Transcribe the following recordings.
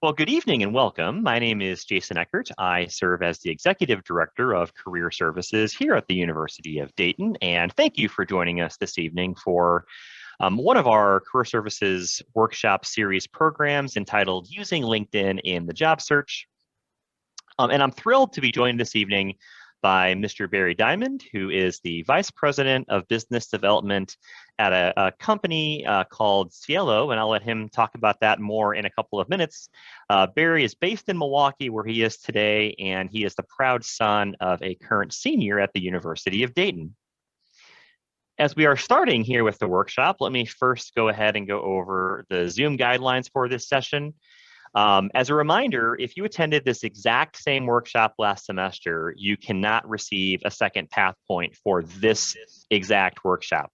Well, good evening and welcome. My name is Jason Eckert. I serve as the Executive Director of Career Services here at the University of Dayton. And thank you for joining us this evening for one of our Career Services workshop series programs entitled Using LinkedIn in the Job Search. And I'm thrilled to be joined this evening by Mr. Barry Diamond, who is the Vice President of Business Development at a company called Cielo, and I'll let him talk about that more in a couple of minutes. Barry is based in Milwaukee, where he is today, and he is the proud son of a current senior at the University of Dayton. As we are starting here with the workshop, let me first go ahead and go over the Zoom guidelines for this session. As a reminder, if you attended this exact same workshop last semester, you cannot receive a second path point for this exact workshop.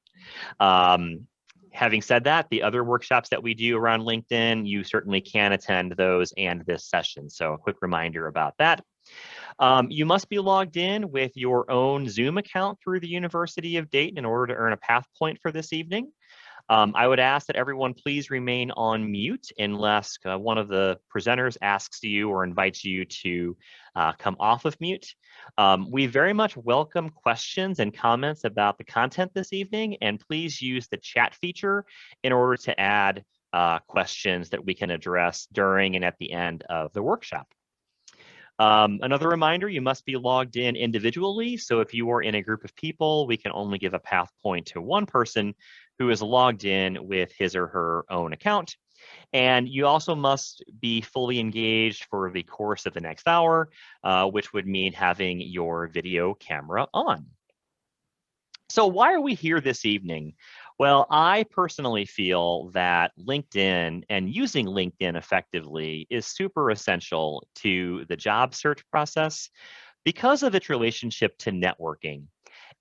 Having said that, the other workshops that we do around LinkedIn, you certainly can attend those and this session. So a quick reminder about that. You must be logged in with your own Zoom account through the University of Dayton in order to earn a path point for this evening. I would ask that everyone please remain on mute unless one of the presenters asks you or invites you to come off of mute. We very much welcome questions and comments about the content this evening, and please use the chat feature in order to add questions that we can address during and at the end of the workshop. Another reminder, you must be logged in individually. So if you are in a group of people, we can only give a path point to one person who is logged in with his or her own account. And you also must be fully engaged for the course of the next hour, which would mean having your video camera on. So why are we here this evening? Well, I personally feel that LinkedIn and using LinkedIn effectively is super essential to the job search process because of its relationship to networking.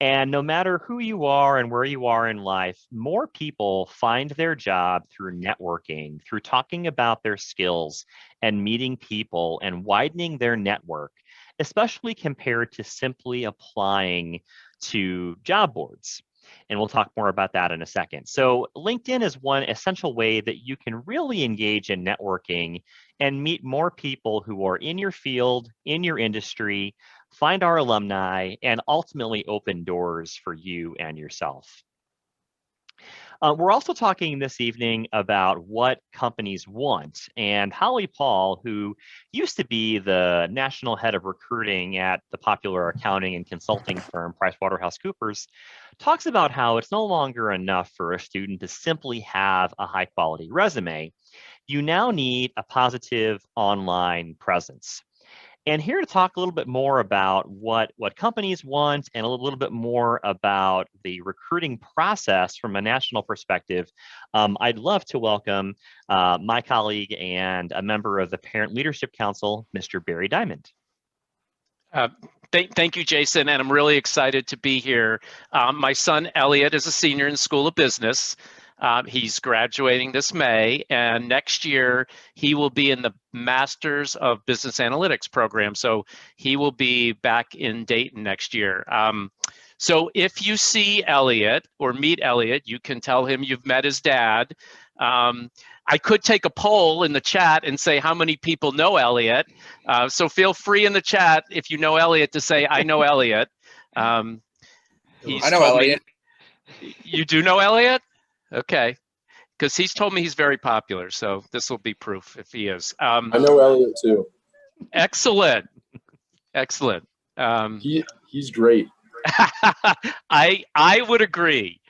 And no matter who you are and where you are in life, more people find their job through networking, through talking about their skills and meeting people and widening their network, especially compared to simply applying to job boards. And we'll talk more about that in a second. So LinkedIn is one essential way that you can really engage in networking and meet more people who are in your field, in your industry, find our alumni, and ultimately open doors for you and yourself. We're also talking this evening about what companies want. And Holly Paul, who used to be the national head of recruiting at the popular accounting and consulting firm PricewaterhouseCoopers, talks about how it's no longer enough for a student to simply have a high quality resume. You now need a positive online presence. And here to talk a little bit more about what companies want and a little bit more about the recruiting process from a national perspective, I'd love to welcome my colleague and a member of the Parent Leadership Council, Mr. Barry Diamond. Thank you, Jason, and I'm really excited to be here. My son, Elliot, is a senior in the School of Business. He's graduating this May, and next year he will be in the Masters of Business Analytics program. So he will be back in Dayton next year. So if you see Elliot or meet Elliot, you can tell him you've met his dad. I could take a poll in the chat and say how many people know Elliot. So feel free in the chat if you know Elliot to say, I know Elliot. I know Elliot. You do know Elliot? Okay, because he's told me he's very popular, so this will be proof if he is. I know Elliot too. Excellent, excellent. He's great. I would agree.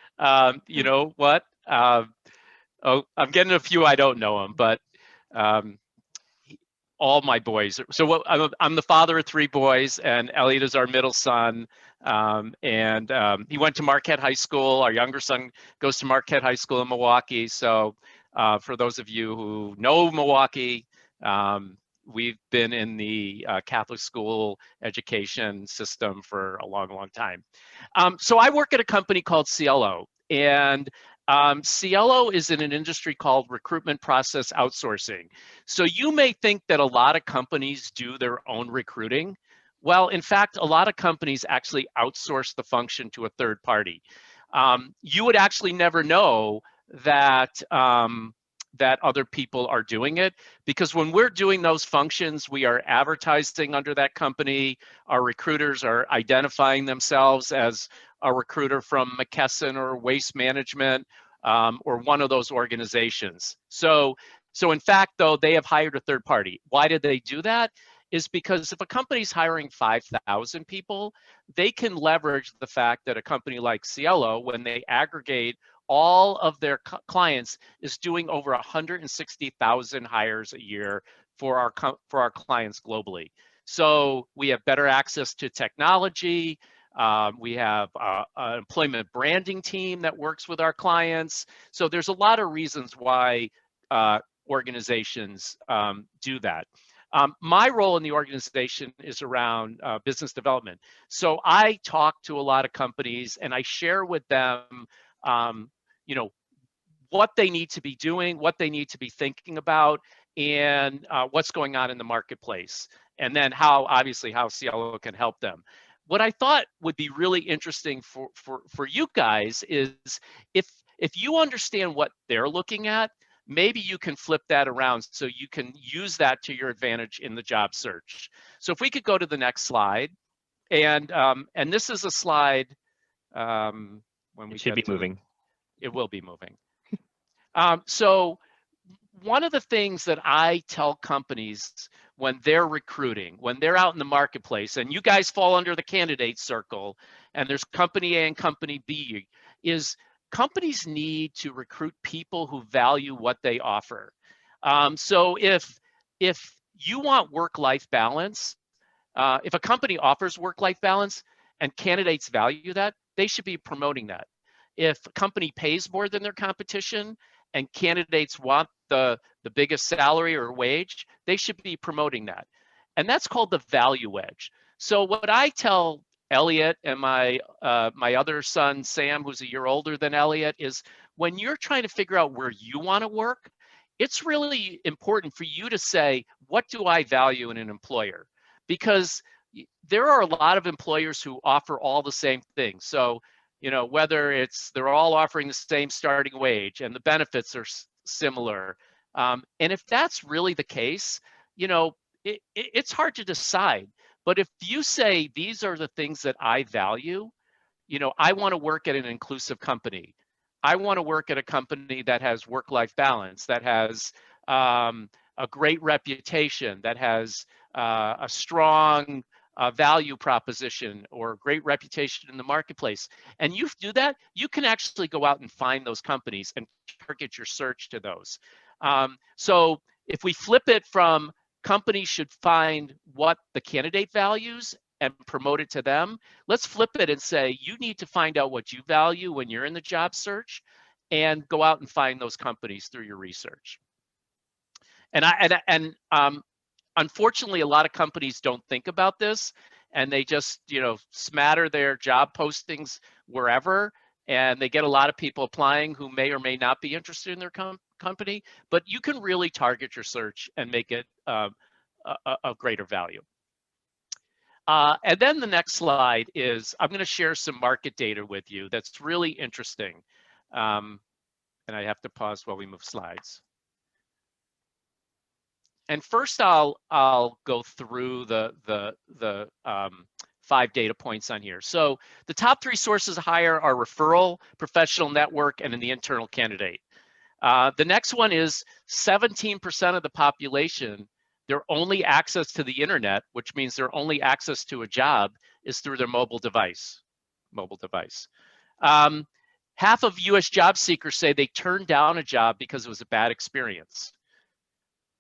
You know what? I'm getting a few I don't know him, but all my boys. So I'm the father of 3 boys, and Elliot is our middle son. He went to Marquette High School. Our younger son goes to Marquette High School in Milwaukee. So for those of you who know Milwaukee, we've been in the Catholic school education system for a long, long time. So I work at a company called Cielo, and Cielo is in an industry called recruitment process outsourcing. So you may think that a lot of companies do their own recruiting. Well, in fact, a lot of companies actually outsource the function to a third party. You would actually never know that that other people are doing it, because when we're doing those functions, we are advertising under that company. Our recruiters are identifying themselves as a recruiter from McKesson or Waste Management or one of those organizations. So in fact, though, they have hired a third party. Why did they do that? Is because if a company's hiring 5,000 people, they can leverage the fact that a company like Cielo, when they aggregate all of their clients, is doing over 160,000 hires a year for our clients globally. So we have better access to technology. We have an employment branding team that works with our clients. So there's a lot of reasons why organizations do that. My role in the organization is around business development. So I talk to a lot of companies and I share with them, what they need to be doing, what they need to be thinking about, and what's going on in the marketplace. And then obviously how Cielo can help them. What I thought would be really interesting for you guys is if you understand what they're looking at, maybe you can flip that around so you can use that to your advantage in the job search. So if we could go to the next slide, and this is a slide when we should be moving. It will be moving. So one of the things that I tell companies when they're recruiting, when they're out in the marketplace, and you guys fall under the candidate circle, and there's company A and company B, is companies need to recruit people who value what they offer. So if you want work-life balance, if a company offers work-life balance and candidates value that, they should be promoting that. If a company pays more than their competition and candidates want the biggest salary or wage, they should be promoting that. And that's called the value wedge. So what I tell Elliot and my other son, Sam, who's a year older than Elliot, is when you're trying to figure out where you want to work, it's really important for you to say, what do I value in an employer? Because there are a lot of employers who offer all the same things. So, whether they're all offering the same starting wage and the benefits are similar. And if that's really the case, it's hard to decide. But if you say, these are the things that I value, I want to work at an inclusive company. I want to work at a company that has work-life balance, that has a great reputation, that has a strong value proposition or great reputation in the marketplace. And you do that, you can actually go out and find those companies and target your search to those. So if we flip it from companies should find what the candidate values and promote it to them, let's flip it and say, you need to find out what you value when you're in the job search and go out and find those companies through your research. And unfortunately, a lot of companies don't think about this, and they just, smatter their job postings wherever, and they get a lot of people applying who may or may not be interested in their company. But you can really target your search and make it of greater value. And then the next slide is, I'm going to share some market data with you that's really interesting. And I have to pause while we move slides. And first, I'll go through the 5 data points on here. So the top 3 sources of hire are referral, professional network, and in the internal candidate. The next one is 17% of the population, their only access to the internet, which means their only access to a job is through their mobile device. Half of US job seekers say they turned down a job because it was a bad experience.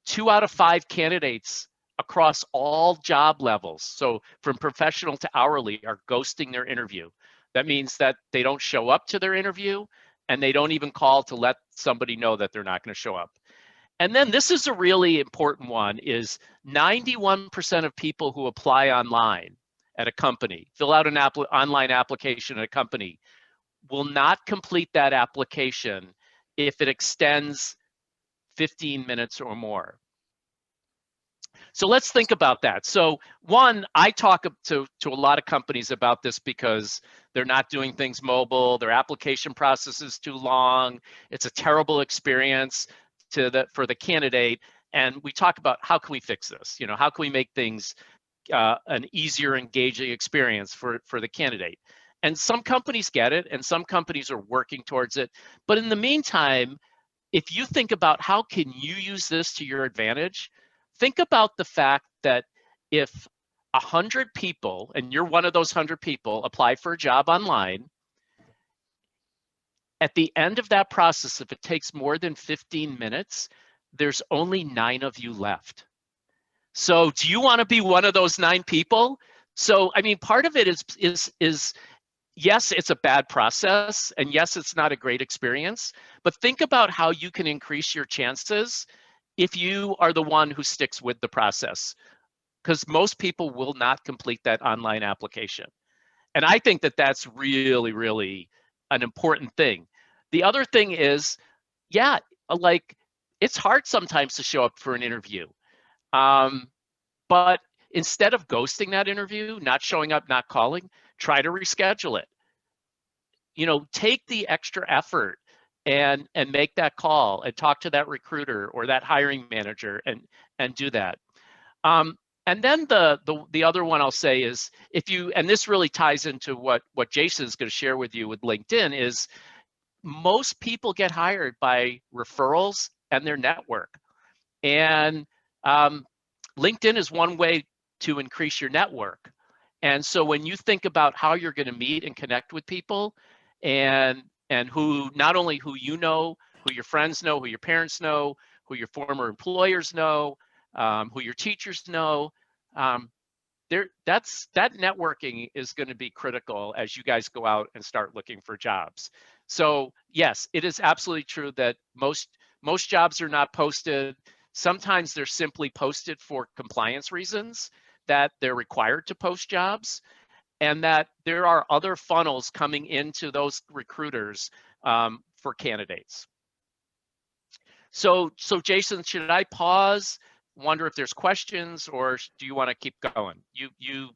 2 out of 5 candidates across all job levels, so from professional to hourly, are ghosting their interview. That means that they don't show up to their interview and they don't even call to let somebody know that they're not going to show up. And then this is a really important one, is 91% of people who apply online at a company, fill out an online application at a company, will not complete that application if it extends 15 minutes or more. So let's think about that. So one, I talk to a lot of companies about this because they're not doing things mobile, their application process is too long, it's a terrible experience. for the candidate, and we talk about how can we fix this? You know, how can we make things an easier, engaging experience for the candidate? And some companies get it, and some companies are working towards it. But in the meantime, if you think about how can you use this to your advantage, think about the fact that if 100 people, and you're one of those 100 people, apply for a job online, at the end of that process, if it takes more than 15 minutes, there's only 9 of you left. So do you want to be one of those 9 people? So, I mean, part of it is yes, it's a bad process, and yes, it's not a great experience, but think about how you can increase your chances if you are the one who sticks with the process, because most people will not complete that online application. And I think that that's really, really an important thing. The other thing is, yeah, like it's hard sometimes to show up for an interview. But instead of ghosting that interview, not showing up, not calling, try to reschedule it. You know, take the extra effort and make that call and talk to that recruiter or that hiring manager and do that. And then the other one I'll say is, if you, and this really ties into what Jason is going to share with you with LinkedIn, is most people get hired by referrals and their network. And LinkedIn is one way to increase your network. And so when you think about how you're going to meet and connect with people, and who, not only who you know, who your friends know, who your parents know, who your former employers know, who your teachers know, that networking is going to be critical as you guys go out and start looking for jobs. So yes, it is absolutely true that most jobs are not posted. Sometimes they're simply posted for compliance reasons, that they're required to post jobs, and that there are other funnels coming into those recruiters for candidates. So Jason, should I pause, wonder if there's questions, or do you want to keep going? You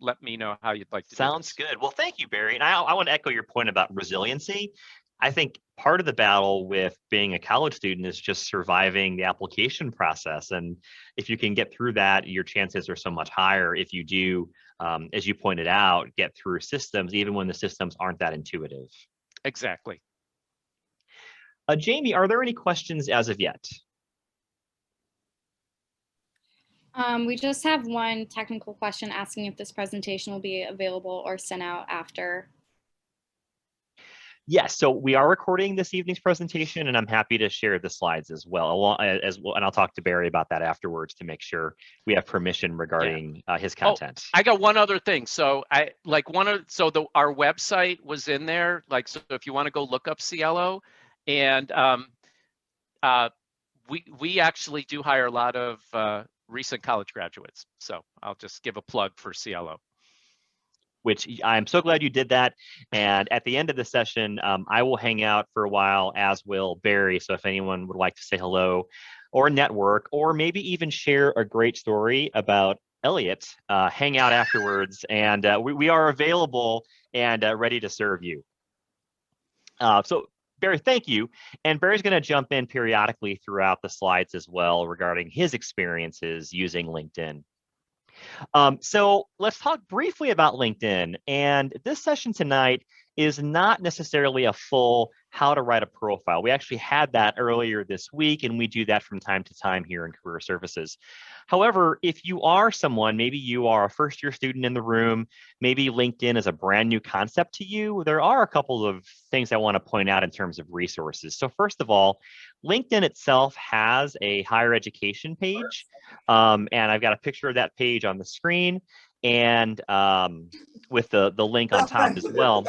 let me know how you'd like to do this. Sounds good. Well, thank you, Barry. And I want to echo your point about resiliency. I think part of the battle with being a college student is just surviving the application process. And if you can get through that, your chances are so much higher if you do, as you pointed out, get through systems, even when the systems aren't that intuitive. Exactly. Jamie, are there any questions as of yet? We just have one technical question asking if this presentation will be available or sent out after. Yes, so we are recording this evening's presentation, and I'm happy to share the slides as well, and I'll talk to Barry about that afterwards to make sure we have permission regarding his content. Oh, I got one other thing. So our website was in there. Like, so if you want to go look up Cielo, and we actually do hire a lot of recent college graduates. So I'll just give a plug for Cielo. Which I'm so glad you did that. And at the end of the session, I will hang out for a while, as will Barry. So if anyone would like to say hello or network, or maybe even share a great story about Elliot, hang out afterwards. And we are available and ready to serve you. So Barry, thank you. And Barry's going to jump in periodically throughout the slides as well regarding his experiences using LinkedIn. So let's talk briefly about LinkedIn. And this session tonight is not necessarily a full how to write a profile. We actually had that earlier this week, and we do that from time to time here in Career Services. However, if you are someone, maybe you are a first-year student in the room, maybe LinkedIn is a brand new concept to you, there are a couple of things I want to point out in terms of resources. So first of all, LinkedIn itself has a higher education page, and I've got a picture of that page on the screen, and with the link on top as well.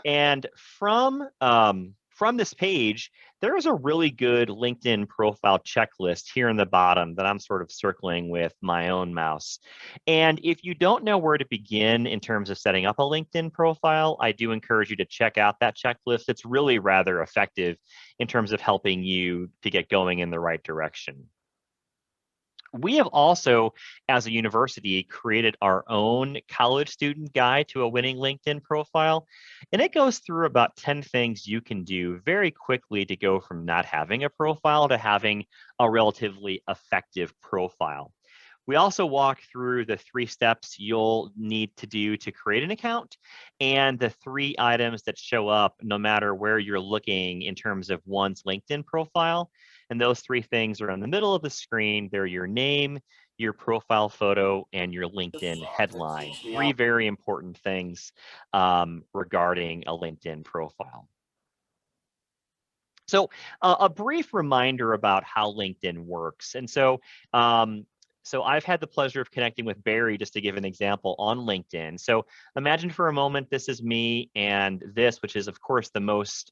And from this page, there is a really good LinkedIn profile checklist here in the bottom that I'm sort of circling with my own mouse. And if you don't know where to begin in terms of setting up a LinkedIn profile, I do encourage you to check out that checklist. It's really rather effective in terms of helping you to get going in the right direction. We have also, as a university, created our own college student guide to a winning LinkedIn profile. And it goes through about 10 things you can do very quickly to go from not having a profile to having a relatively effective profile. We also walk through the 3 steps you'll need to do to create an account and the 3 items that show up no matter where you're looking in terms of one's LinkedIn profile. And those 3 things are in the middle of the screen. They're your name, your profile photo, and your LinkedIn headline. 3 very important things regarding a LinkedIn profile. So a brief reminder about how LinkedIn works. And so I've had the pleasure of connecting with Barry, just to give an example, on LinkedIn. So imagine for a moment, this is me and this, which is of course the most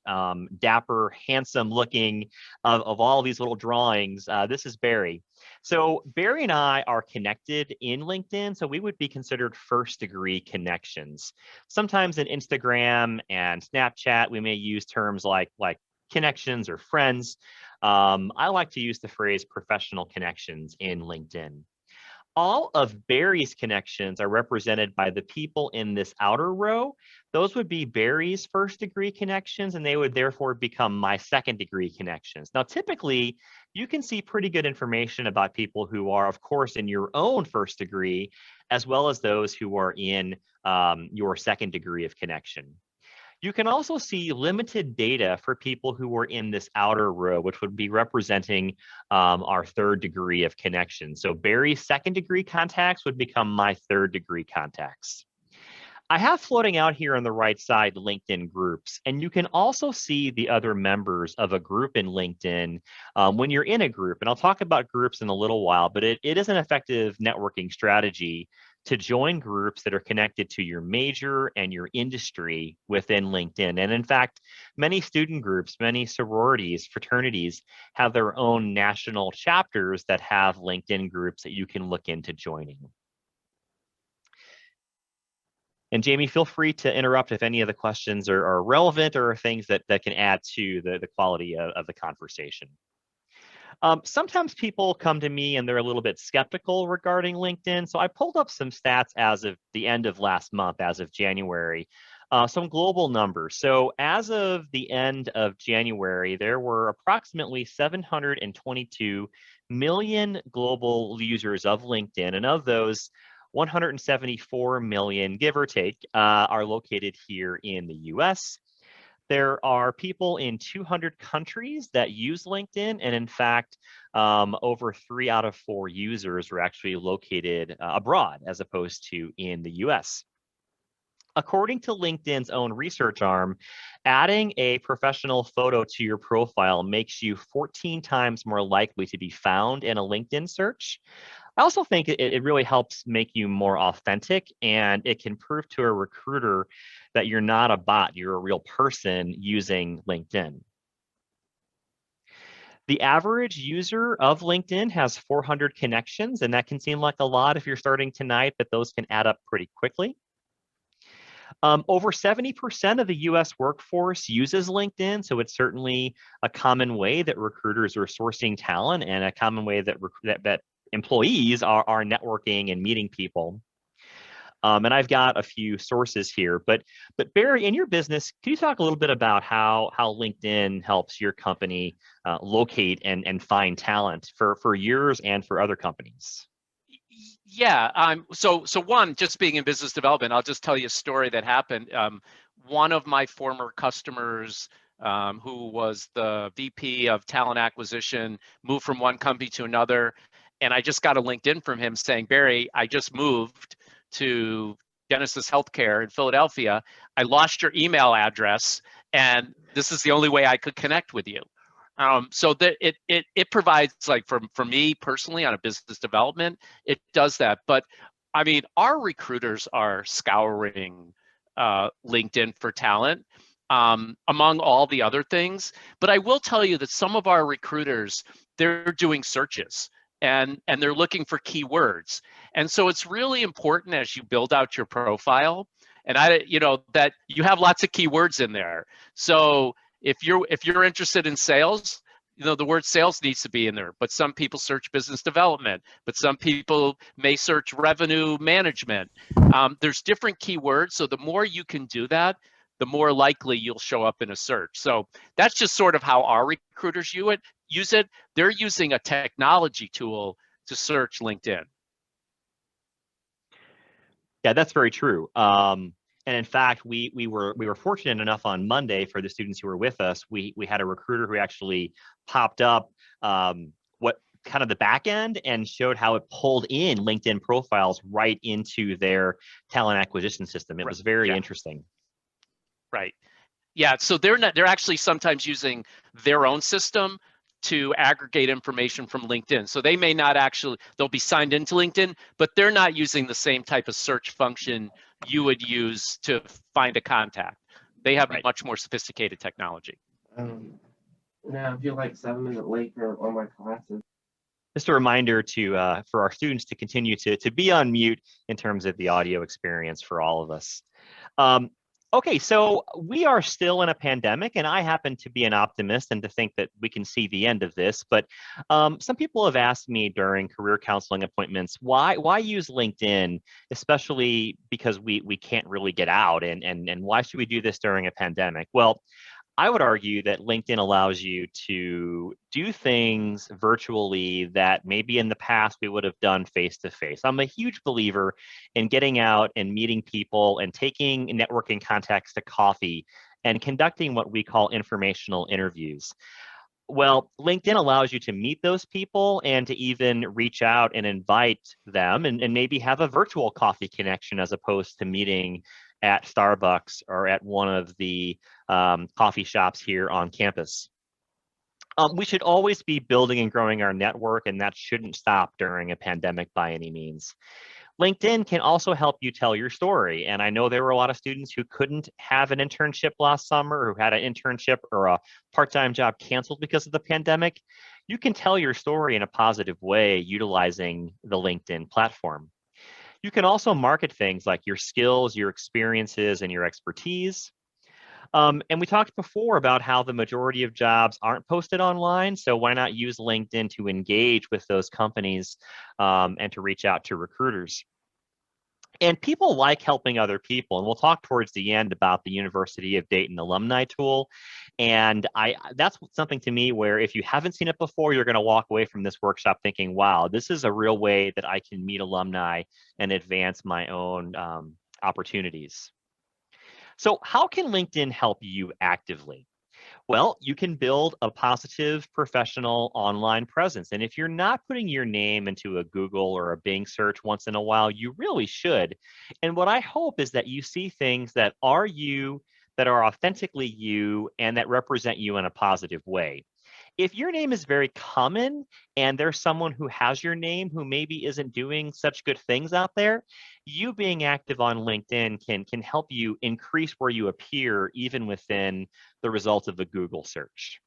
dapper, handsome looking of all these little drawings. This is Barry. So Barry and I are connected in LinkedIn, so we would be considered first degree connections. Sometimes in Instagram and Snapchat, we may use terms like connections or friends. I like to use the phrase professional connections in LinkedIn. All of Barry's connections are represented by the people in this outer row. Those would be Barry's first degree connections, and they would therefore become my second degree connections. Now, typically, you can see pretty good information about people who are, of course, in your own first degree, as well as those who are in your second degree of connection. You can also see limited data for people who were in this outer row, which would be representing our third degree of connection. So Barry's second degree contacts would become my third degree contacts. I have floating out here on the right side LinkedIn groups, and you can also see the other members of a group in LinkedIn when you're in a group. And I'll talk about groups in a little while, but it is an effective networking strategy to join groups that are connected to your major and your industry within LinkedIn. And in fact, many student groups, many sororities, fraternities have their own national chapters that have LinkedIn groups that you can look into joining. And Jamie, feel free to interrupt if any of the questions are relevant or things that can add to the quality of the conversation. Sometimes people come to me and they're a little bit skeptical regarding LinkedIn. So I pulled up some stats as of the end of last month, as of January, some global numbers. So as of the end of January, there were approximately 722 million global users of LinkedIn. And of those, 174 million, give or take, are located here in the US. There are people in 200 countries that use LinkedIn, and in fact, over 3 out of 4 users are actually located abroad as opposed to in the US. According to LinkedIn's own research arm, adding a professional photo to your profile makes you 14 times more likely to be found in a LinkedIn search. I also think it really helps make you more authentic, and it can prove to a recruiter that you're not a bot, you're a real person using LinkedIn. The average user of LinkedIn has 400 connections, and that can seem like a lot if you're starting tonight, but those can add up pretty quickly. Over 70% of the US workforce uses LinkedIn, so it's certainly a common way that recruiters are sourcing talent and a common way that employees are networking and meeting people. And I've got a few sources here, but Barry, in your business, can you talk a little bit about how LinkedIn helps your company locate and find talent for yours and for other companies? Yeah, so one, just being in business development, I'll just tell you a story that happened. One of my former customers, who was the VP of talent acquisition, moved from one company to another. And I just got a LinkedIn from him saying, Barry, I just moved to Genesis Healthcare in Philadelphia. I lost your email address, and this is the only way I could connect with you. So that it provides, like, for me personally on a business development, it does that. But I mean, our recruiters are scouring LinkedIn for talent, among all the other things. But I will tell you that some of our recruiters, they're doing searches. And they're looking for keywords. And so it's really important as you build out your profile, and that you have lots of keywords in there. So if you're interested in sales, the word sales needs to be in there, but some people search business development, but some people may search revenue management. There's different keywords. So the more you can do that, the more likely you'll show up in a search. So that's just sort of how our recruiters use it. They're using a technology tool to search LinkedIn. Yeah, that's very true. And in fact, we were fortunate enough on Monday for the students who were with us. We had a recruiter who actually popped up what kind of the back end and showed how it pulled in LinkedIn profiles right into their talent acquisition system. It was very interesting. Right. Yeah. So they're actually sometimes using their own system to aggregate information from LinkedIn. So they may not actually, they'll be signed into LinkedIn, but they're not using the same type of search function you would use to find a contact. They have much more sophisticated technology. Now I feel like 7 minutes late for all my classes. Just a reminder to for our students to continue to be on mute in terms of the audio experience for all of us. Okay, so we are still in a pandemic, and I happen to be an optimist and to think that we can see the end of this. But some people have asked me during career counseling appointments, why use LinkedIn, especially because we can't really get out, and why should we do this during a pandemic? Well, I would argue that LinkedIn allows you to do things virtually that maybe in the past we would have done face to face. I'm a huge believer in getting out and meeting people and taking networking contacts to coffee and conducting what we call informational interviews. Well, LinkedIn allows you to meet those people and to even reach out and invite them and maybe have a virtual coffee connection as opposed to meeting at Starbucks or at one of the coffee shops here on campus. We should always be building and growing our network, and that shouldn't stop during a pandemic by any means. LinkedIn can also help you tell your story. And I know there were a lot of students who couldn't have an internship last summer, who had an internship or a part-time job canceled because of the pandemic. You can tell your story in a positive way utilizing the LinkedIn platform. You can also market things like your skills, your experiences, and your expertise. And we talked before about how the majority of jobs aren't posted online. So why not use LinkedIn to engage with those companies and to reach out to recruiters? And people like helping other people. And we'll talk towards the end about the University of Dayton alumni tool. And that's something to me where if you haven't seen it before, you're going to walk away from this workshop thinking, wow, this is a real way that I can meet alumni and advance my own opportunities. So how can LinkedIn help you actively? Well, you can build a positive professional online presence. And if you're not putting your name into a Google or a Bing search once in a while, you really should. And what I hope is that you see things that are you, that are authentically you, and that represent you in a positive way. If your name is very common and there's someone who has your name who maybe isn't doing such good things out there, you being active on LinkedIn can help you increase where you appear even within the result of a Google search.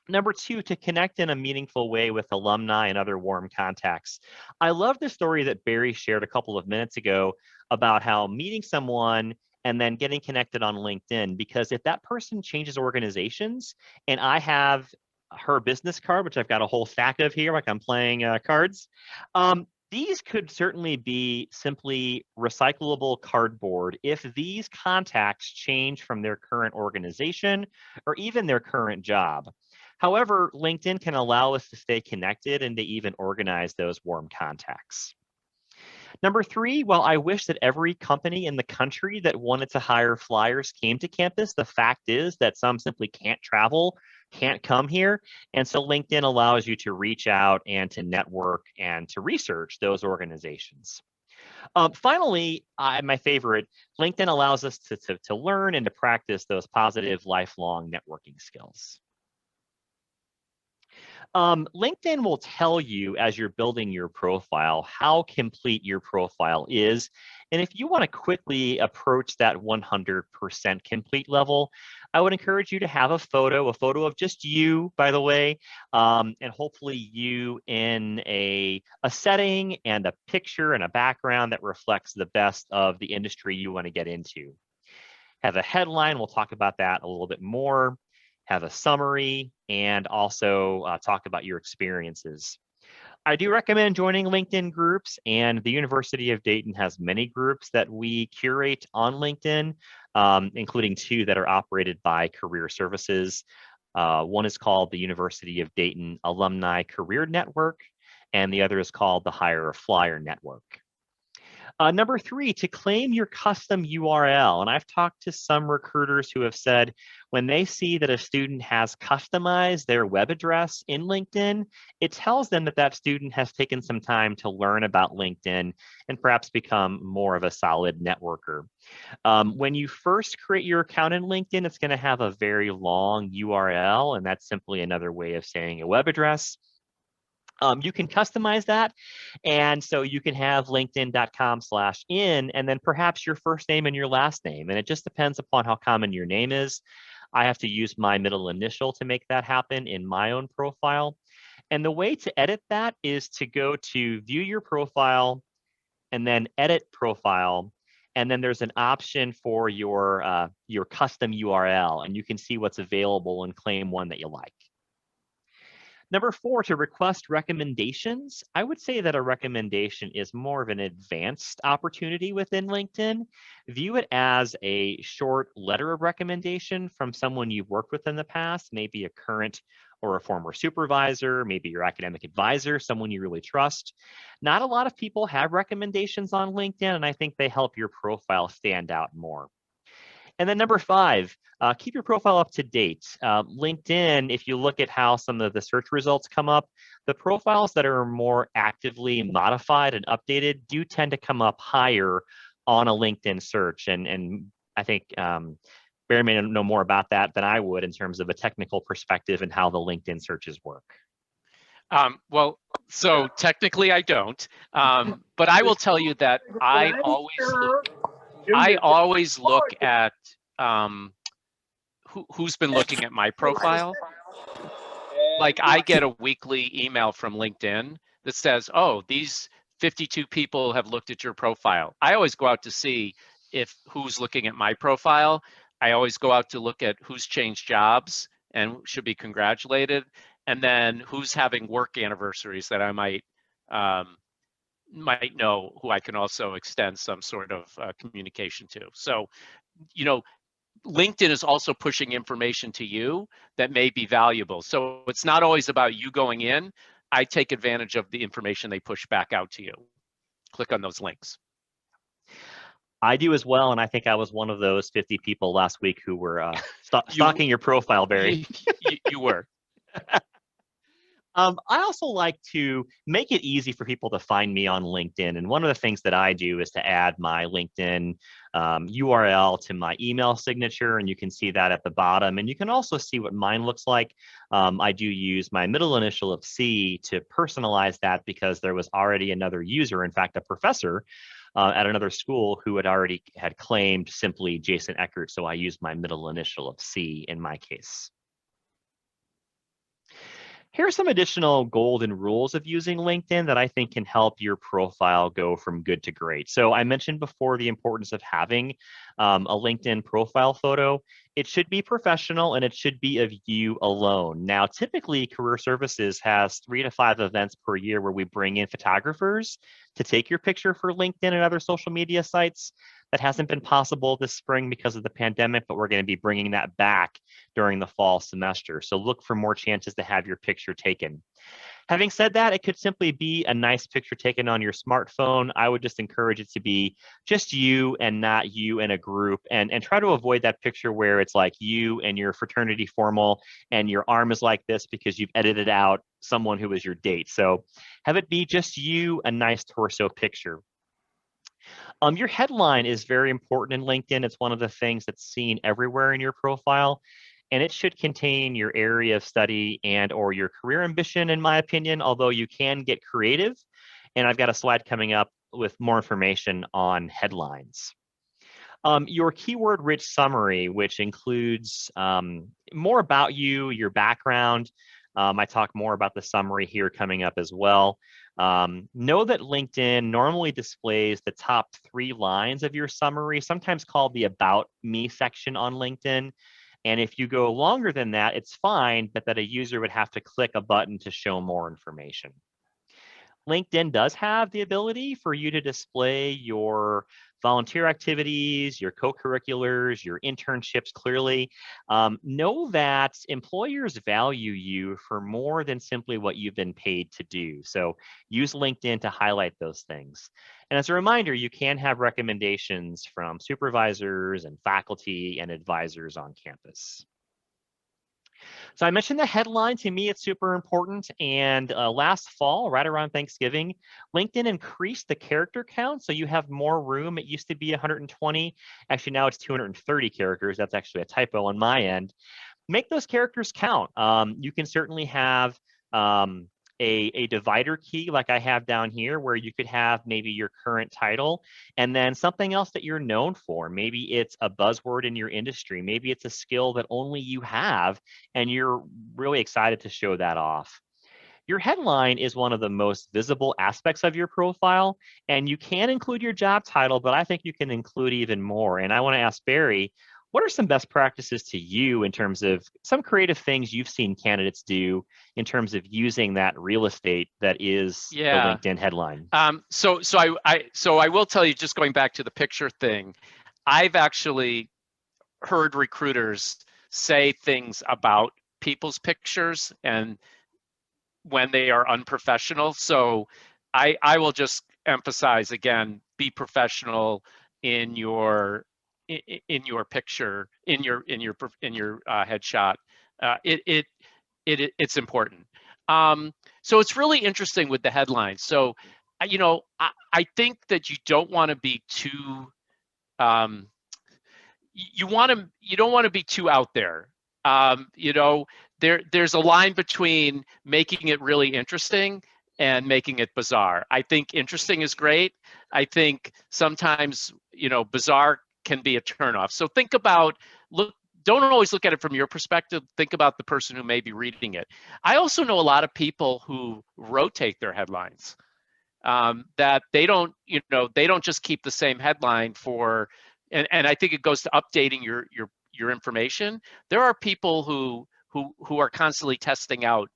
Number two, to connect in a meaningful way with alumni and other warm contacts. I love the story that Barry shared a couple of minutes ago about how meeting someone and then getting connected on LinkedIn, because if that person changes organizations and I have her business card, which I've got a whole stack of here, like I'm playing cards, these could certainly be simply recyclable cardboard if these contacts change from their current organization or even their current job. However, LinkedIn can allow us to stay connected and to even organize those warm contacts. Number three, while I wish that every company in the country that wanted to hire flyers came to campus, the fact is that some simply can't travel, can't come here. And so LinkedIn allows you to reach out and to network and to research those organizations. Finally, my favorite, LinkedIn allows us to learn and to practice those positive lifelong networking skills. LinkedIn will tell you as you're building your profile how complete your profile is. And if you want to quickly approach that 100% complete level, I would encourage you to have a photo of just you, by the way, and hopefully you in a setting and a picture and a background that reflects the best of the industry you want to get into. Have a headline, we'll talk about that a little bit more. have a summary, and also talk about your experiences. I do recommend joining LinkedIn groups, and the University of Dayton has many groups that we curate on LinkedIn, including 2 that are operated by Career Services. One is called the University of Dayton Alumni Career Network, and the other is called the Hire a Flyer Network. Number 3, to claim your custom URL. And I've talked to some recruiters who have said when they see that a student has customized their web address in LinkedIn, it tells them that that student has taken some time to learn about LinkedIn and perhaps become more of a solid networker. When you first create your account in LinkedIn, it's going to have a very long URL, and that's simply another way of saying a web address. You can customize that. And so you can have linkedin.com/in and then perhaps your first name and your last name. And it just depends upon how common your name is. I have to use my middle initial to make that happen in my own profile. And the way to edit that is to go to view your profile and then edit profile. And then there's an option for your custom URL, and you can see what's available and claim one that you like. Number 4, to request recommendations. I would say that a recommendation is more of an advanced opportunity within LinkedIn. View it as a short letter of recommendation from someone you've worked with in the past, maybe a current or a former supervisor, maybe your academic advisor, someone you really trust. Not a lot of people have recommendations on LinkedIn, and I think they help your profile stand out more. And then number 5, keep your profile up to date. LinkedIn, if you look at how some of the search results come up, the profiles that are more actively modified and updated do tend to come up higher on a LinkedIn search. And I think Barry may know more about that than I would in terms of a technical perspective and how the LinkedIn searches work. Well, so technically I don't, but I will tell you that I always look at who's been looking at my profile. Like I get a weekly email from LinkedIn that says, oh, these 52 people have looked at your profile. I always go out to see who's looking at my profile. I always go out to look at who's changed jobs and should be congratulated, and then who's having work anniversaries that I might know who I can also extend some sort of communication to. So, you know, LinkedIn is also pushing information to you that may be valuable. So it's not always about you going in. I take advantage of the information they push back out to you. Click on those links. I do as well, and I think I was one of those 50 people last week who were stalking your profile, Barry. You were. I also like to make it easy for people to find me on LinkedIn. And one of the things that I do is to add my LinkedIn URL to my email signature. And you can see that at the bottom. And you can also see what mine looks like. I do use my middle initial of C to personalize that because there was already another user, in fact, a professor at another school who had claimed simply Jason Eckert. So I used my middle initial of C in my case. Here are some additional golden rules of using LinkedIn that I think can help your profile go from good to great. So I mentioned before the importance of having a LinkedIn profile photo. It should be professional and it should be of you alone. Now, typically Career Services has 3 to 5 events per year where we bring in photographers to take your picture for LinkedIn and other social media sites. That hasn't been possible this spring because of the pandemic, but we're going to be bringing that back during the fall semester. So look for more chances to have your picture taken. Having said that, it could simply be a nice picture taken on your smartphone. I would just encourage it to be just you and not you in a group, and try to avoid that picture where it's like you and your fraternity formal and your arm is like this because you've edited out someone who was your date. So have it be just you, a nice torso picture. Your headline is very important in LinkedIn. It's one of the things that's seen everywhere in your profile, and it should contain your area of study and or your career ambition, in my opinion, although you can get creative. And I've got a slide coming up with more information on headlines. Your keyword-rich summary, which includes more about you, your background. I talk more about the summary here coming up as well. Know that LinkedIn normally displays the top 3 lines of your summary, sometimes called the About Me section on LinkedIn. And if you go longer than that, it's fine, but that a user would have to click a button to show more information. LinkedIn does have the ability for you to display your volunteer activities, your co-curriculars, your internships clearly. Know that employers value you for more than simply what you've been paid to do. So use LinkedIn to highlight those things. And as a reminder, you can have recommendations from supervisors and faculty and advisors on campus. So I mentioned the headline. To me, it's super important. And last fall, right around Thanksgiving, LinkedIn increased the character count. So you have more room. It used to be 120. Actually, now it's 230 characters. That's actually a typo on my end. Make those characters count. You can certainly have a divider key like I have down here, where you could have maybe your current title and then something else that you're known for. Maybe it's a buzzword in your industry. Maybe it's a skill that only you have and you're really excited to show that off. Your headline is one of the most visible aspects of your profile, and you can include your job title, but I think you can include even more. And I want to ask Barry, what are some best practices to you in terms of some creative things you've seen candidates do in terms of using that real estate that is the LinkedIn headline? So I will tell you, just going back to the picture thing, I've actually heard recruiters say things about people's pictures and when they are unprofessional. So I will just emphasize again, be professional in your picture, in your headshot. It's important. So it's really interesting with the headline. So I think that you don't want to be too you don't want to be too out there. There's a line between making it really interesting and making it bizarre. I think interesting is great. I think sometimes, bizarre can be a turnoff. So don't always look at it from your perspective. Think about the person who may be reading it. I also know a lot of people who rotate their headlines, that they don't just keep the same headline for, and I think it goes to updating your information. There are people who are constantly testing out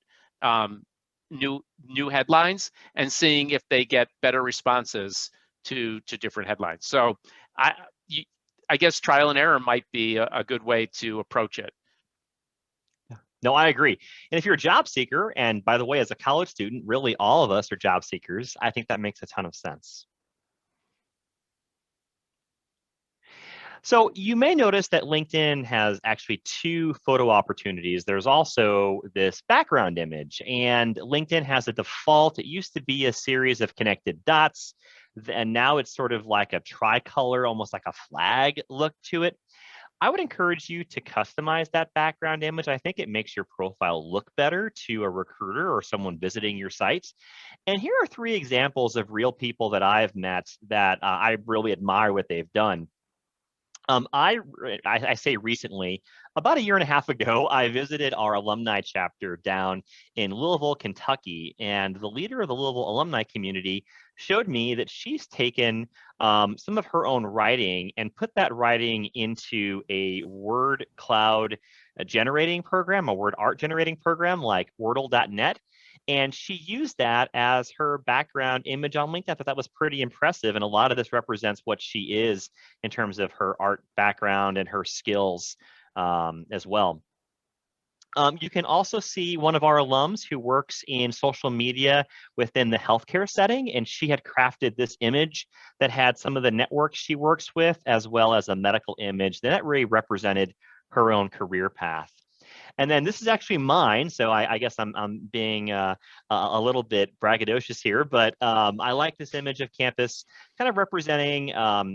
new headlines and seeing if they get better responses to different headlines. So I guess trial and error might be a good way to approach it. No, I agree. And if you're a job seeker, and by the way, as a college student, really all of us are job seekers, I think that makes a ton of sense. So you may notice that LinkedIn has actually 2 photo opportunities. There's also this background image, and LinkedIn has a default. It used to be a series of connected dots, and now it's sort of like a tricolor, almost like a flag look to it. I would encourage you to customize that background image. I think it makes your profile look better to a recruiter or someone visiting your sites. And here are 3 examples of real people that I've met that I really admire what they've done. I say recently, about a year and a half ago, I visited our alumni chapter down in Louisville, Kentucky, and the leader of the Louisville alumni community showed me that she's taken some of her own writing and put that writing into a word cloud generating program, a word art generating program like Wordle.net. And she used that as her background image on LinkedIn. I thought that was pretty impressive. And a lot of this represents what she is in terms of her art background and her skills as well. You can also see one of our alums who works in social media within the healthcare setting, and she had crafted this image that had some of the networks she works with, as well as a medical image that really represented her own career path. And then this is actually mine, so I guess I'm being a little bit braggadocious here, but I like this image of campus kind of representing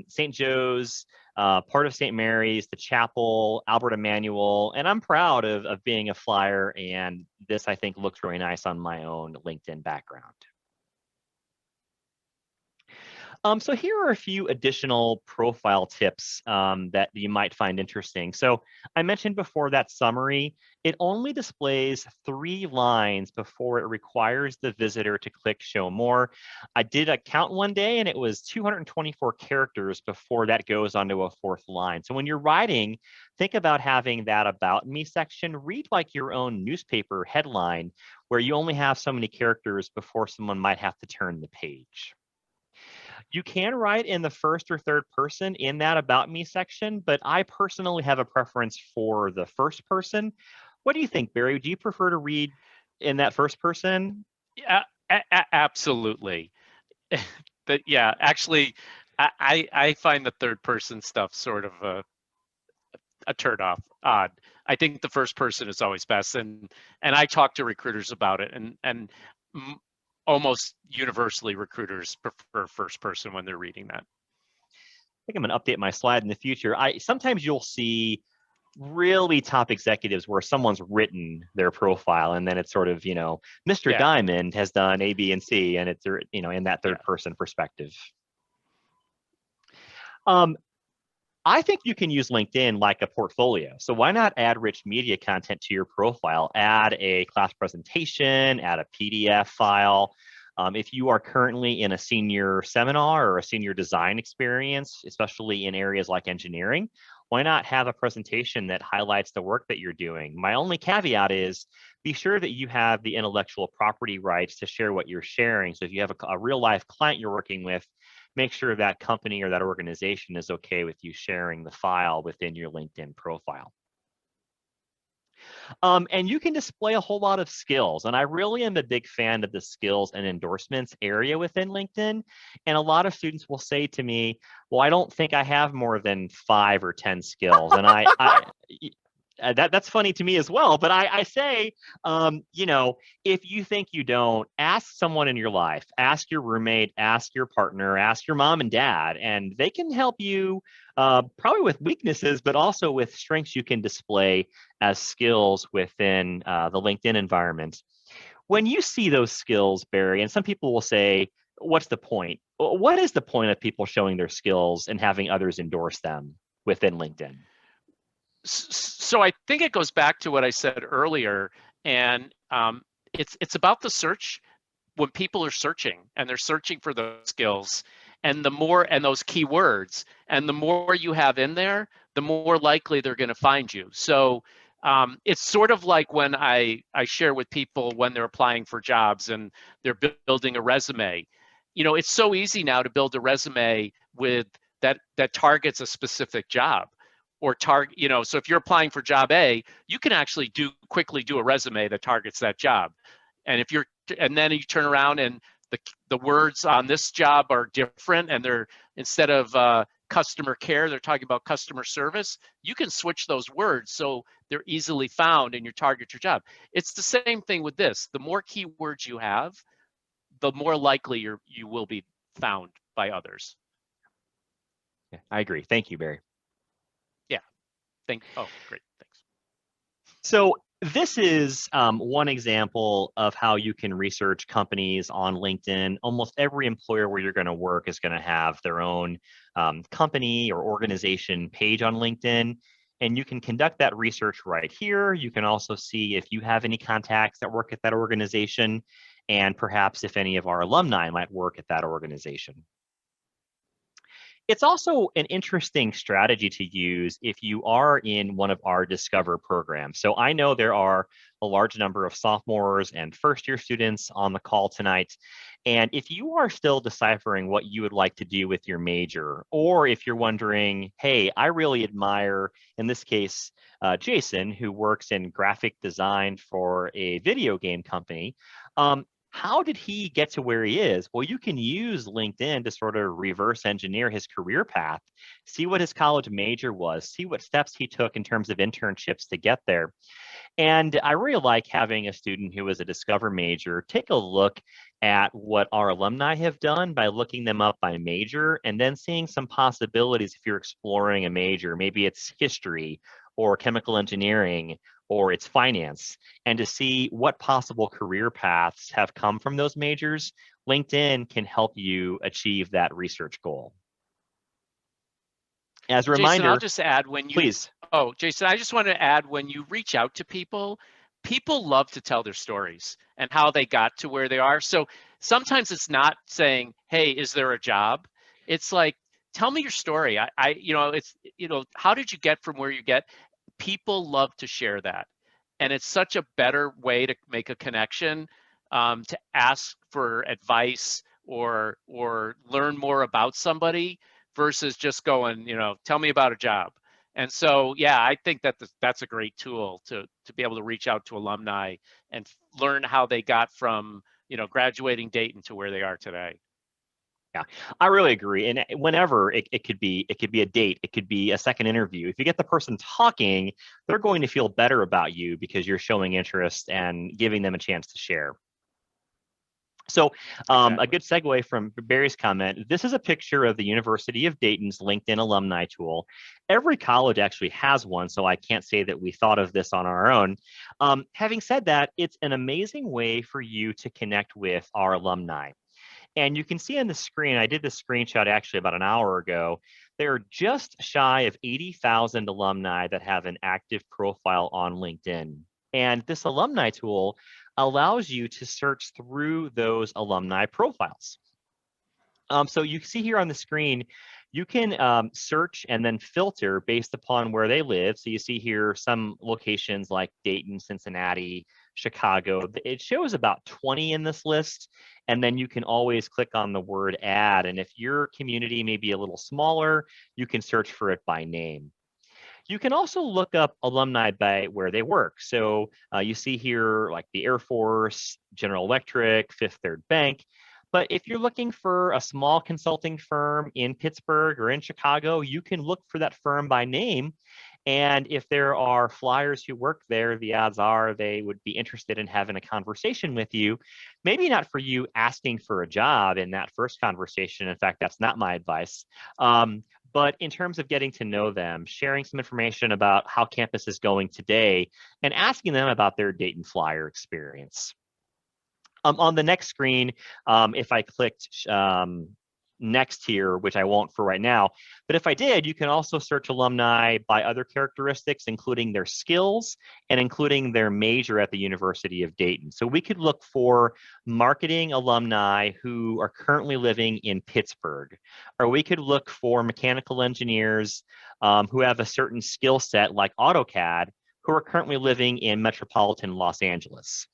St. Joe's, part of St. Mary's, the chapel, Albert Emanuel, and I'm proud of being a flyer, and this I think looks really nice on my own LinkedIn background. So here are a few additional profile tips that you might find interesting. So I mentioned before that summary, it only displays 3 lines before it requires the visitor to click show more. I did a count one day and it was 224 characters before that goes onto a 4th line. So when you're writing, think about having that about me section read like your own newspaper headline where you only have so many characters before someone might have to turn the page. You can write in the 1st or 3rd person in that about me section, but I personally have a preference for the 1st person. What do you think, Barry? Do you prefer to read in that 1st person? Yeah, absolutely. But yeah, actually, I find the 3rd person stuff sort of a turn off, odd. I think the 1st person is always best, and I talk to recruiters about it, and almost universally recruiters prefer 1st person when they're reading that. I think I'm going to update my slide in the future. Sometimes you'll see really top executives where someone's written their profile and then it's sort of, Mr. Yeah. Diamond has done A, B, and C, and it's, in that 3rd person perspective. I think you can use LinkedIn like a portfolio. So why not add rich media content to your profile? Add a class presentation, add a PDF file. If you are currently in a senior seminar or a senior design experience, especially in areas like engineering, why not have a presentation that highlights the work that you're doing? My only caveat is be sure that you have the intellectual property rights to share what you're sharing. So if you have a real life client you're working with, make sure that company or that organization is okay with you sharing the file within your LinkedIn profile. And you can display a whole lot of skills. And I really am a big fan of the skills and endorsements area within LinkedIn. And a lot of students will say to me, well, I don't think I have more than 5 or 10 skills. And that's funny to me as well. But I say, if you think you don't, ask someone in your life, ask your roommate, ask your partner, ask your mom and dad, and they can help you probably with weaknesses, but also with strengths you can display as skills within the LinkedIn environment. When you see those skills, Barry, and some people will say, what's the point? What is the point of people showing their skills and having others endorse them within LinkedIn? So I think it goes back to what I said earlier, and it's about the search. When people are searching and they're searching for those skills and those keywords, and the more you have in there, the more likely they're going to find you. So it's sort of like when I share with people when they're applying for jobs and they're building a resume. It's so easy now to build a resume with that targets a specific job. Or target, so if you're applying for job A, you can actually quickly do a resume that targets that job. And then you turn around and the words on this job are different, and they're, instead of customer care, they're talking about customer service. You can switch those words so they're easily found and you target your job. It's the same thing with this. The more keywords you have, the more likely you will be found by others. Yeah, I agree. Thank you, Barry. Oh, great, thanks. So this is one example of how you can research companies on LinkedIn. Almost every employer where you're going to work is going to have their own company or organization page on LinkedIn. And you can conduct that research right here. You can also see if you have any contacts that work at that organization, and perhaps if any of our alumni might work at that organization. It's also an interesting strategy to use if you are in one of our Discover programs. So I know there are a large number of sophomores and first-year students on the call tonight. And if you are still deciphering what you would like to do with your major, or if you're wondering, hey, I really admire, in this case, Jason, who works in graphic design for a video game company, how did he get to where he is? Well, you can use LinkedIn to sort of reverse engineer his career path, see what his college major was, see what steps he took in terms of internships to get there. And I really like having a student who is a Discover major take a look at what our alumni have done by looking them up by major, and then seeing some possibilities if you're exploring a major. Maybe it's history or chemical engineering, or it's finance, and to see what possible career paths have come from those majors LinkedIn can help you achieve that research goal. As a Jason, reminder, I'll just add when you, please. Oh, Jason, I just want to add when you reach out to people, people love to tell their stories and how they got to where they are. So sometimes it's not saying, hey, is there a job? It's like, tell me your story. How did you get from where you get? People love to share that. And it's such a better way to make a connection, to ask for advice or learn more about somebody versus just going, tell me about a job. And so, yeah, I think that that's a great tool to be able to reach out to alumni and learn how they got from, graduating Dayton to where they are today. Yeah, I really agree. And whenever it could be a date, it could be a second interview. If you get the person talking, they're going to feel better about you because you're showing interest and giving them a chance to share. So Exactly. a good segue from Barry's comment, this is a picture of the University of Dayton's LinkedIn alumni tool. Every college actually has one, so I can't say that we thought of this on our own. Having said that, it's an amazing way for you to connect with our alumni. And you can see on the screen, I did this screenshot actually about an hour ago, there are just shy of 80,000 alumni that have an active profile on LinkedIn. And this alumni tool allows you to search through those alumni profiles. So you see here on the screen, you can search and then filter based upon where they live. So you see here some locations like Dayton, Cincinnati, Chicago. It shows about 20 in this list. And then you can always click on the word add. And if your community may be a little smaller, you can search for it by name. You can also look up alumni by where they work. So you see here like the Air Force, General Electric, Fifth Third Bank. But if you're looking for a small consulting firm in Pittsburgh or in Chicago, you can look for that firm by name. And if there are flyers who work there, the odds are they would be interested in having a conversation with you. Maybe not for you asking for a job in that first conversation. In fact, that's not my advice. But in terms of getting to know them, sharing some information about how campus is going today, and asking them about their Dayton Flyer experience. On the next screen, if I clicked next here, which I won't for right now, but if I did, you can also search alumni by other characteristics, including their skills and including their major at the University of Dayton. So we could look for marketing alumni who are currently living in Pittsburgh, or we could look for mechanical engineers who have a certain skill set like AutoCAD, who are currently living in metropolitan Los Angeles.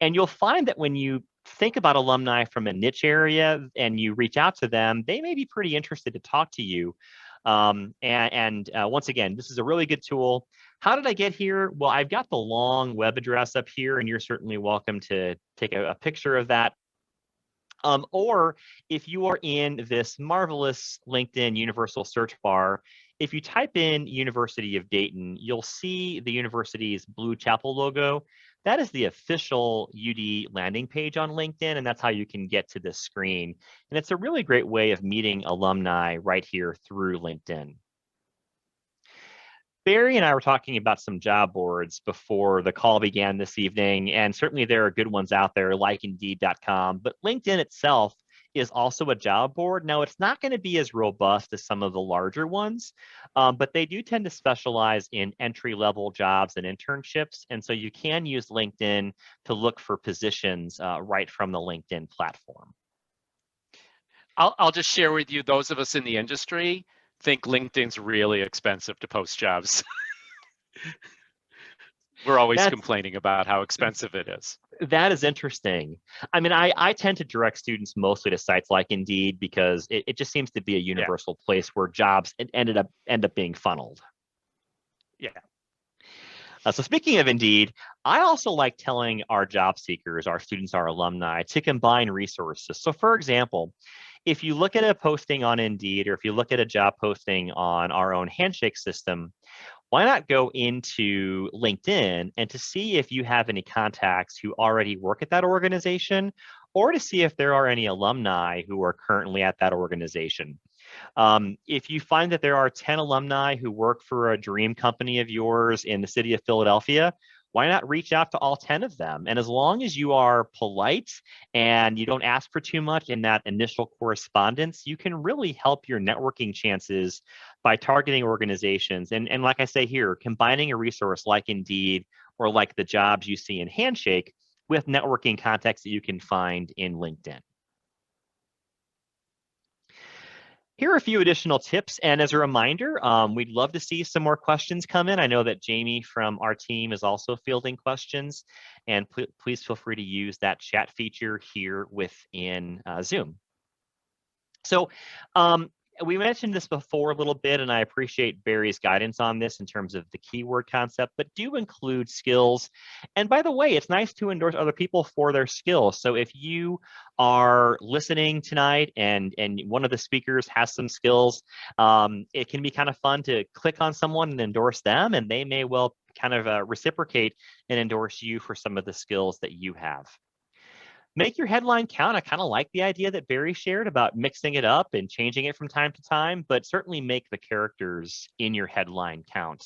And you'll find that when you think about alumni from a niche area and you reach out to them, they may be pretty interested to talk to you. Once again, this is a really good tool. How did I get here? Well, I've got the long web address up here, and you're certainly welcome to take a picture of that. Or if you are in this marvelous LinkedIn universal search bar, if you type in University of Dayton, you'll see the university's blue chapel logo. That is the official UD landing page on LinkedIn, and that's how you can get to this screen. And it's a really great way of meeting alumni right here through LinkedIn. Barry and I were talking about some job boards before the call began this evening, and certainly there are good ones out there like Indeed.com, but LinkedIn itself is also a job board. Now, it's not going to be as robust as some of the larger ones, but they do tend to specialize in entry-level jobs and internships, and so you can use LinkedIn to look for positions right from the LinkedIn platform. I'll just share with you, those of us in the industry think LinkedIn's really expensive to post jobs. We're always complaining about how expensive it is. That is interesting. I mean, I tend to direct students mostly to sites like Indeed because it just seems to be a universal place where jobs end up being funneled. Yeah. So speaking of Indeed, I also like telling our job seekers, our students, our alumni, to combine resources. So for example, if you look at a posting on Indeed, or if you look at a job posting on our own Handshake system, why not go into LinkedIn and to see if you have any contacts who already work at that organization, or to see if there are any alumni who are currently at that organization. If you find that there are 10 alumni who work for a dream company of yours in the city of Philadelphia, why not reach out to all 10 of them? And as long as you are polite and you don't ask for too much in that initial correspondence, you can really help your networking chances by targeting organizations. And like I say here, combining a resource like Indeed or like the jobs you see in Handshake with networking contacts that you can find in LinkedIn. Here are a few additional tips. And as a reminder, we'd love to see some more questions come in. I know that Jamie from our team is also fielding questions. And please feel free to use that chat feature here within Zoom. So we mentioned this before a little bit, and I appreciate Barry's guidance on this in terms of the keyword concept, but do include skills. And by the way, it's nice to endorse other people for their skills. So if you are listening tonight and one of the speakers has some skills, it can be kind of fun to click on someone and endorse them, and they may well kind of reciprocate and endorse you for some of the skills that you have. Make your headline count. I kind of like the idea that Barry shared about mixing it up and changing it from time to time, but certainly make the characters in your headline count.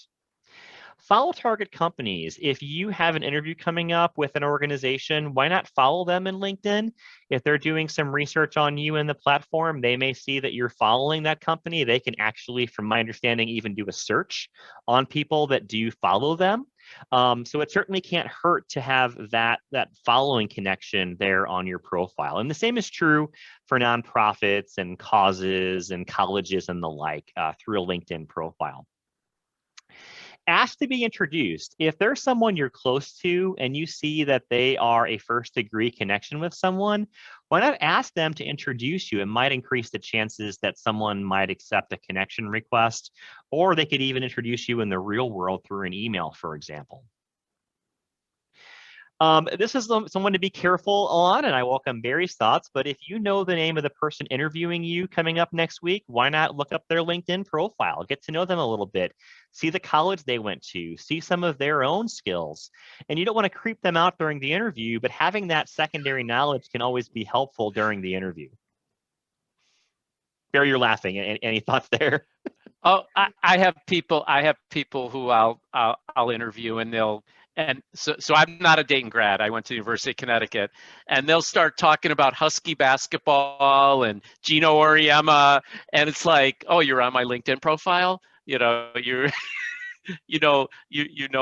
Follow target companies. If you have an interview coming up with an organization, why not follow them in LinkedIn? If they're doing some research on you in the platform, they may see that you're following that company. They can actually, from my understanding, even do a search on people that do follow them. So it certainly can't hurt to have that following connection there on your profile. And the same is true for nonprofits and causes and colleges and the like through a LinkedIn profile. Ask to be introduced. If there's someone you're close to and you see that they are a first-degree connection with someone, why not ask them to introduce you? It might increase the chances that someone might accept a connection request, or they could even introduce you in the real world through an email, for example. This is someone to be careful on, and I welcome Barry's thoughts, but if you know the name of the person interviewing you coming up next week, why not look up their LinkedIn profile, get to know them a little bit, see the college they went to, see some of their own skills. And you don't want to creep them out during the interview, but having that secondary knowledge can always be helpful during the interview. Barry, you're laughing. Any thoughts there? Oh, I have people who I'll interview, and so I'm not a Dayton grad. I went to the University of Connecticut, and they'll start talking about Husky basketball and Gino Auriemma, and it's like, oh, you're on my LinkedIn profile. You know, you're you know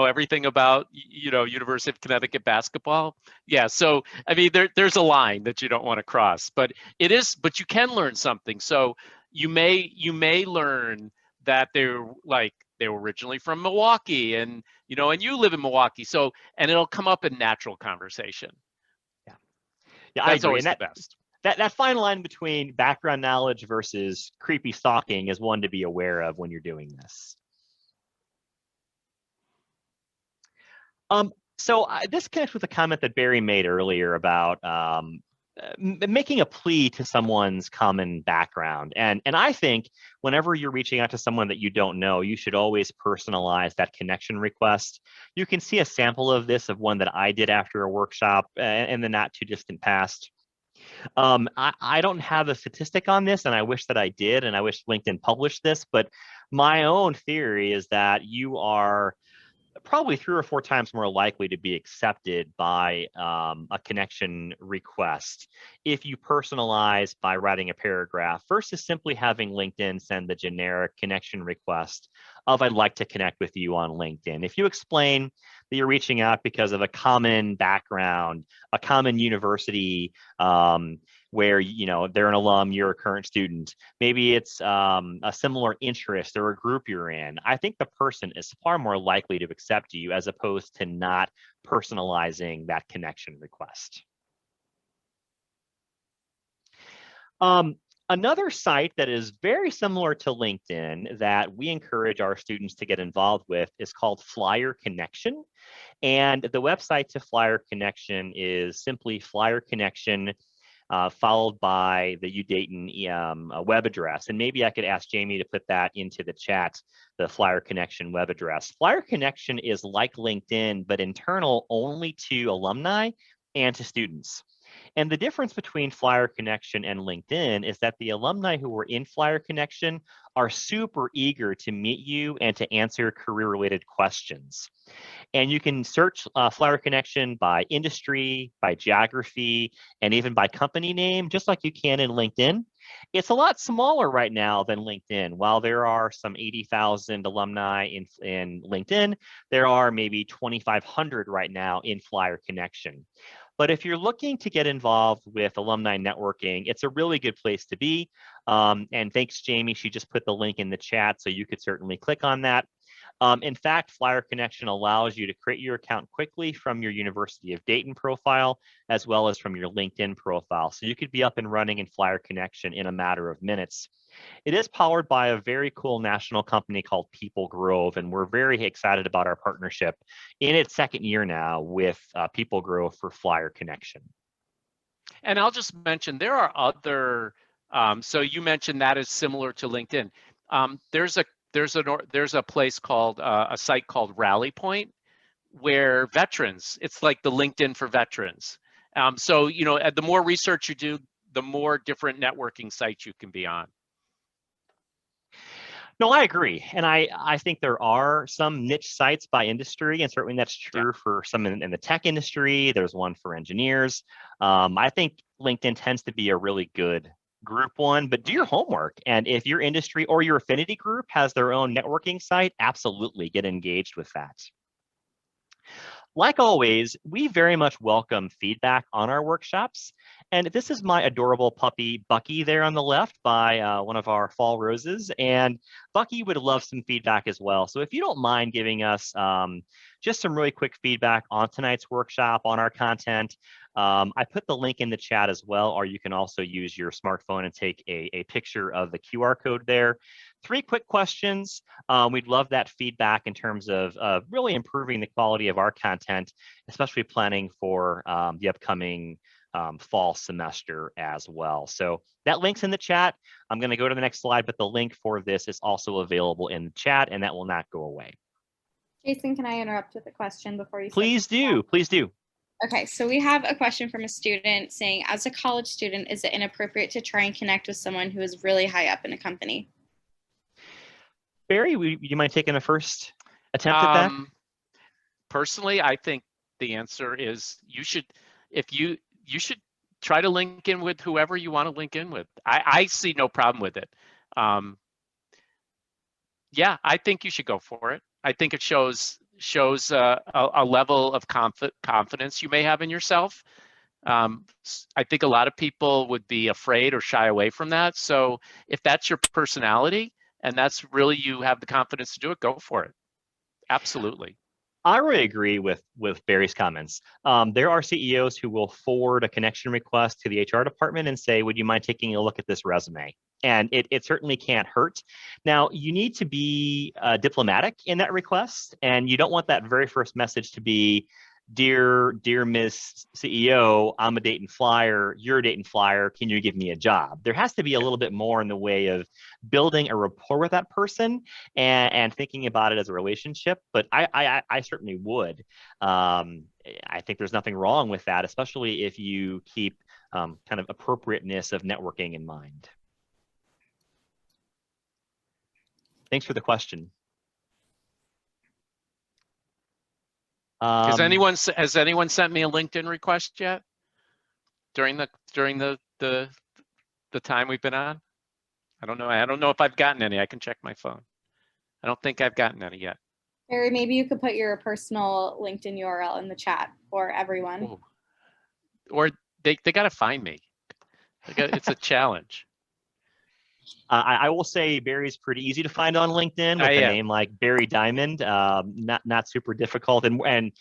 everything about University of Connecticut basketball. Yeah, so I mean there's a line that you don't want to cross, but you can learn something. So you may learn that they're they were originally from Milwaukee, and you live in Milwaukee, so and it'll come up in natural conversation. Yeah, that's I agree. always And the best. That fine line between background knowledge versus creepy stalking is one to be aware of when you're doing this. So this connects with a comment that Barry made earlier about making a plea to someone's common background. And I think whenever you're reaching out to someone that you don't know, you should always personalize that connection request. You can see a sample of this of one that I did after a workshop in the not too distant past. I don't have a statistic on this, and I wish that I did, and I wish LinkedIn published this, but my own theory is that you are probably 3 or 4 times more likely to be accepted by a connection request if you personalize by writing a paragraph versus simply having LinkedIn send the generic connection request of I'd like to connect with you on LinkedIn. If you explain that you're reaching out because of a common background, a common university where they're an alum, you're a current student, maybe it's a similar interest or a group you're in, I think the person is far more likely to accept you as opposed to not personalizing that connection request. Another site that is very similar to LinkedIn that we encourage our students to get involved with is called Flyer Connection. And the website to Flyer Connection is simply Flyer Connection followed by the UDayton web address. And maybe I could ask Jamie to put that into the chat, the Flyer Connection web address. Flyer Connection is like LinkedIn, but internal only to alumni and to students. And the difference between Flyer Connection and LinkedIn is that the alumni who are in Flyer Connection are super eager to meet you and to answer career-related questions. And you can search Flyer Connection by industry, by geography, and even by company name, just like you can in LinkedIn. It's a lot smaller right now than LinkedIn. While there are some 80,000 alumni in LinkedIn, there are maybe 2,500 right now in Flyer Connection. But if you're looking to get involved with alumni networking, it's a really good place to be. And thanks, Jamie. She just put the link in the chat, so you could certainly click on that. In fact, Flyer Connection allows you to create your account quickly from your University of Dayton profile, as well as from your LinkedIn profile. So you could be up and running in Flyer Connection in a matter of minutes. It is powered by a very cool national company called People Grove, and we're very excited about our partnership in its second year now with People Grove for Flyer Connection. And I'll just mention, there are other, so you mentioned that is similar to LinkedIn. There's a place called, a site called Rally Point, where veterans, it's like the LinkedIn for veterans. So, you know, the more research you do, the more different networking sites you can be on. No, I agree. And I think there are some niche sites by industry, and certainly that's true for some in the tech industry. There's one for engineers. I think LinkedIn tends to be a really good group one, but do your homework. And if your industry or your affinity group has their own networking site, absolutely get engaged with that. Like always, we very much welcome feedback on our workshops. And this is my adorable puppy, Bucky, there on the left by one of our fall roses. And Bucky would love some feedback as well. So if you don't mind giving us just some really quick feedback on tonight's workshop, on our content, I put the link in the chat as well, or you can also use your smartphone and take a picture of the QR code there. 3 quick questions. We'd love that feedback in terms of really improving the quality of our content, especially planning for the upcoming fall semester as well. So that link's in the chat. I'm going to go to the next slide, but the link for this is also available in the chat, and that will not go away. Jason, can I interrupt with a question before you? Please do. Please do. Okay, so we have a question from a student saying, as a college student, is it inappropriate to try and connect with someone who is really high up in a company? Barry, would you mind taking a first attempt at that? Personally, I think the answer is you should try to link in with whoever you want to link in with. I see no problem with it. Yeah, I think you should go for it. I think it shows a level of confidence you may have in yourself. I think a lot of people would be afraid or shy away from that. So if that's your personality and that's really, you have the confidence to do it, go for it. Absolutely. I really agree with Barry's comments. There are CEOs who will forward a connection request to the HR department and say, would you mind taking a look at this resume? And it certainly can't hurt. Now, you need to be diplomatic in that request, and you don't want that very first message to be, dear Miss CEO, I'm a Dayton Flyer, you're a Dayton Flyer, can you give me a job? There has to be a little bit more in the way of building a rapport with that person and thinking about it as a relationship, but I certainly would. I think there's nothing wrong with that, especially if you keep kind of appropriateness of networking in mind. Thanks for the question. Has anyone sent me a LinkedIn request yet during the time we've been on? I don't know. I don't know if I've gotten any. I can check my phone. I don't think I've gotten any yet. Barry, maybe you could put your personal LinkedIn URL in the chat for everyone. Ooh. Or they got to find me. It's a challenge. I will say Barry's pretty easy to find on LinkedIn with a name like Barry Diamond. Not super difficult, and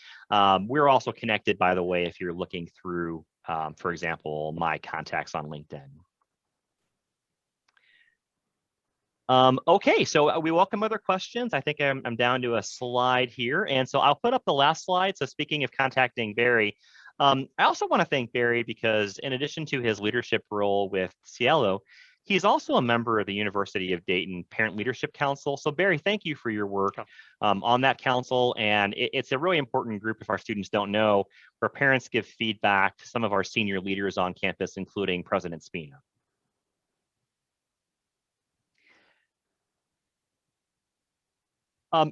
we're also connected, by the way, if you're looking through, for example, my contacts on LinkedIn. Okay, so we welcome other questions. I think I'm down to a slide here, and so I'll put up the last slide. So speaking of contacting Barry, I also want to thank Barry because in addition to his leadership role with Cielo, He's also a member of the University of Dayton Parent Leadership Council. So Barry, thank you for your work on that council. And it's a really important group, if our students don't know, where parents give feedback to some of our senior leaders on campus, including President Spina.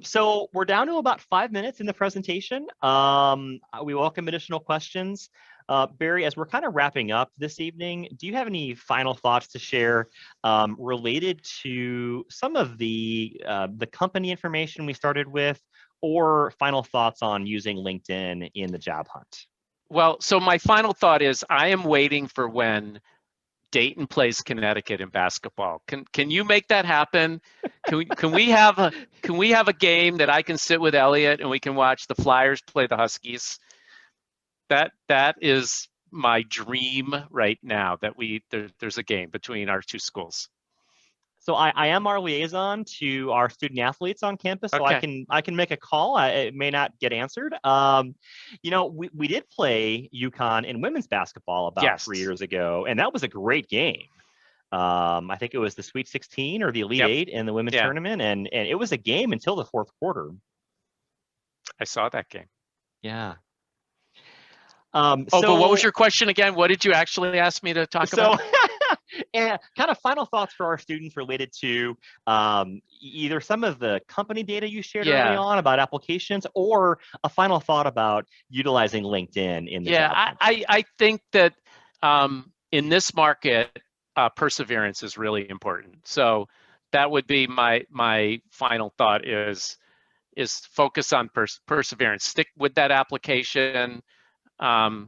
So we're down to about 5 minutes in the presentation. We welcome additional questions. Barry, as we're kind of wrapping up this evening, do you have any final thoughts to share related to some of the company information we started with, or final thoughts on using LinkedIn in the job hunt? Well, so my final thought is I am waiting for when Dayton plays Connecticut in basketball. Can you make that happen? Can we have a game that I can sit with Elliot and we can watch the Flyers play the Huskies? That is my dream right now, that there's a game between our two schools. So I am our liaison to our student athletes on campus, so Okay. I can make a call. It may not get answered. You know, we did play UConn in women's basketball about 3 years ago, and that was a great game. I think it was the Sweet 16 or the Elite Eight in the women's tournament, and it was a game until the fourth quarter. I saw that game. Yeah. But what was your question again? What did you actually ask me to talk about? And kind of final thoughts for our students related to either some of the company data you shared early on about applications, or a final thought about utilizing LinkedIn in the job hunt. I think that in this market, perseverance is really important. So that would be my final thought is focus on perseverance. Stick with that application. My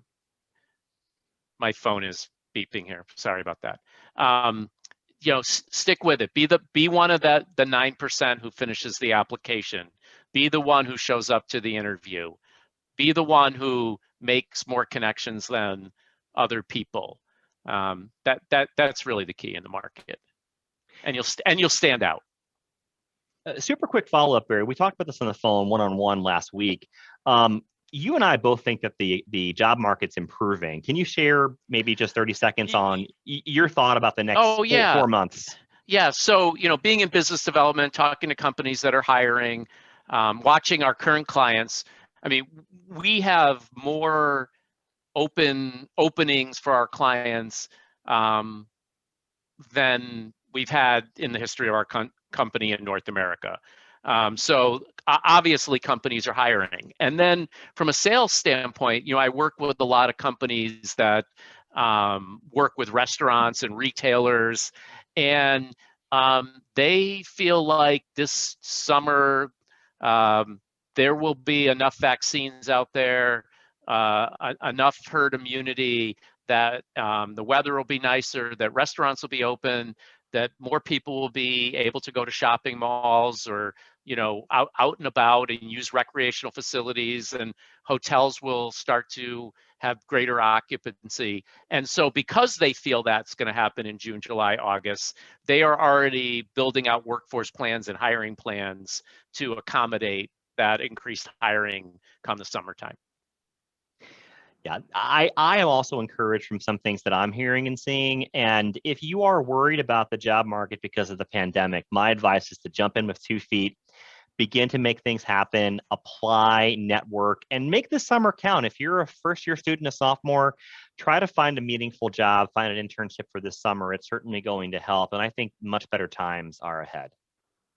phone is beeping here. Sorry about that. You know, stick with it. Be one of the 9% who finishes the application. Be the one who shows up to the interview. Be the one who makes more connections than other people. That's really the key in the market, and you'll stand out. Super quick follow-up, Barry. We talked about this on the phone one-on-one last week. You and I both think that the job market's improving. Can you share maybe just 30 seconds on your thought about the next 4 months? Yeah, so, you know, being in business development, talking to companies that are hiring, watching our current clients. I mean, we have more openings for our clients than we've had in the history of our company in North America. So obviously companies are hiring. And then from a sales standpoint, you know, I work with a lot of companies that work with restaurants and retailers, and they feel like this summer there will be enough vaccines out there, enough herd immunity, that the weather will be nicer, that restaurants will be open, that more people will be able to go to shopping malls, or, you know, out and about and use recreational facilities, and hotels will start to have greater occupancy. And so because they feel that's going to happen in June, July, August, they are already building out workforce plans and hiring plans to accommodate that increased hiring come the summertime. Yeah, I am also encouraged from some things that I'm hearing and seeing. And if you are worried about the job market because of the pandemic, my advice is to jump in with 2 feet, begin to make things happen, apply, network, and make this summer count. If you're a first-year student, a sophomore, try to find a meaningful job, find an internship for this summer. It's certainly going to help. And I think much better times are ahead.